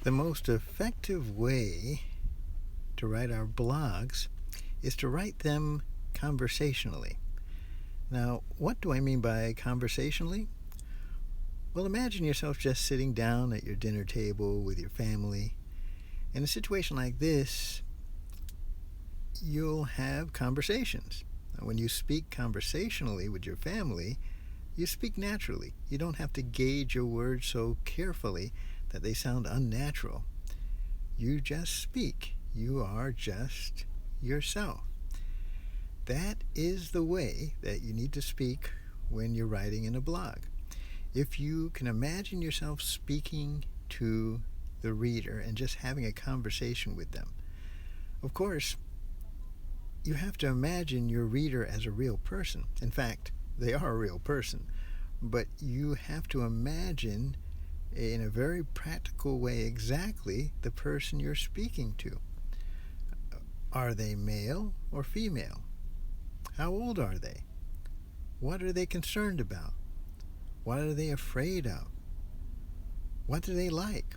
The most effective way to write our blogs is to write them conversationally. Now, what do I mean by conversationally? Well, imagine yourself just sitting down at your dinner table with your family. In a situation like this, you'll have conversations. Now, when you speak conversationally with your family, you speak naturally. You don't have to gauge your words so carefully that they sound unnatural. You just speak. You are just yourself. That is the way that you need to speak when you're writing in a blog. If you can imagine yourself speaking to the reader and just having a conversation with them, of course, you have to imagine your reader as a real person. In fact, they are a real person. But you have to imagine in a very practical way exactly the person you're speaking to. Are they male or female? How old are they? What are they concerned about? What are they afraid of? What do they like?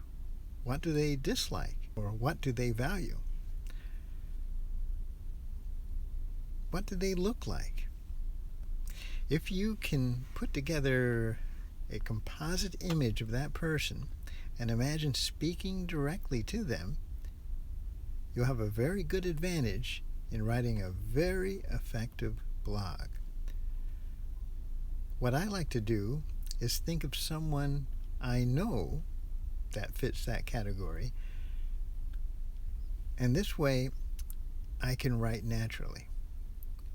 What do they dislike? Or what do they value? What do they look like? If you can put together a composite image of that person and imagine speaking directly to them, you'll have a very good advantage in writing a very effective blog. What I like to do is think of someone I know that fits that category, and this way I can write naturally.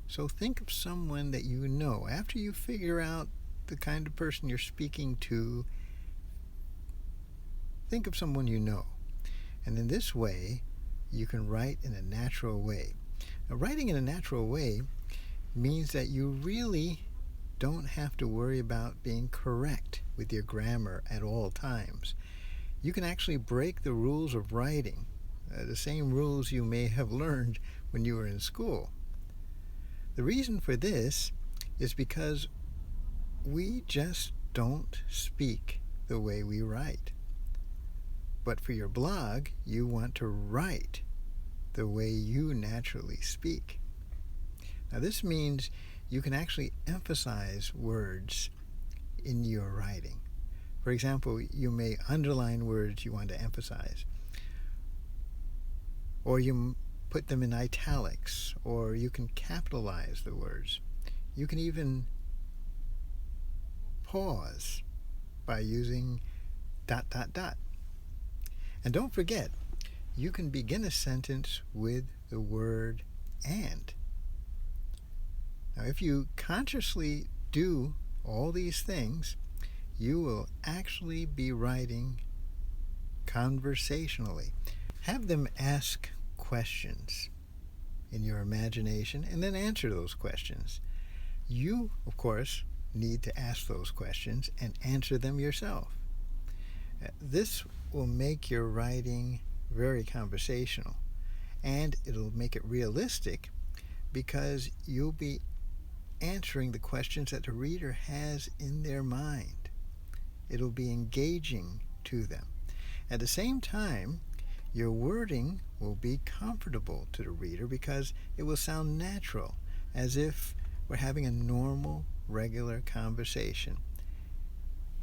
So think of someone that you know. After you figure out the kind of person you're speaking to, think of someone you know. And in this way, you can write in a natural way. Now, writing in a natural way means that you really don't have to worry about being correct with your grammar at all times. You can actually break the rules of writing, the same rules you may have learned when you were in school. The reason for this is because we just don't speak the way we write. But for your blog, you want to write the way you naturally speak. Now, this means you can actually emphasize words in your writing. For example, you may underline words you want to emphasize, or you put them in italics, or you can capitalize the words. You can even pause by using ... And don't forget, you can begin a sentence with the word and. Now, if you consciously do all these things, you will actually be writing conversationally. Have them ask questions in your imagination and then answer those questions. You, of course, need to ask those questions and answer them yourself. This will make your writing very conversational, and it'll make it realistic because you'll be answering the questions that the reader has in their mind. It'll be engaging to them. At the same time, your wording will be comfortable to the reader because it will sound natural, as if we're having a normal, regular conversation.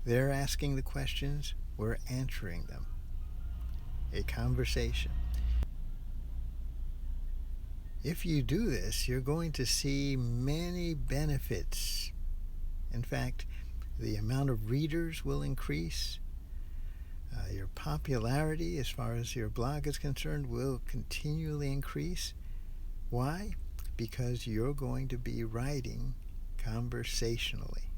They're asking the questions, we're answering them. A conversation. If you do this, you're going to see many benefits. In fact, the amount of readers will increase. Your popularity, as far as your blog is concerned, will continually increase. Why? Because you're going to be writing conversationally.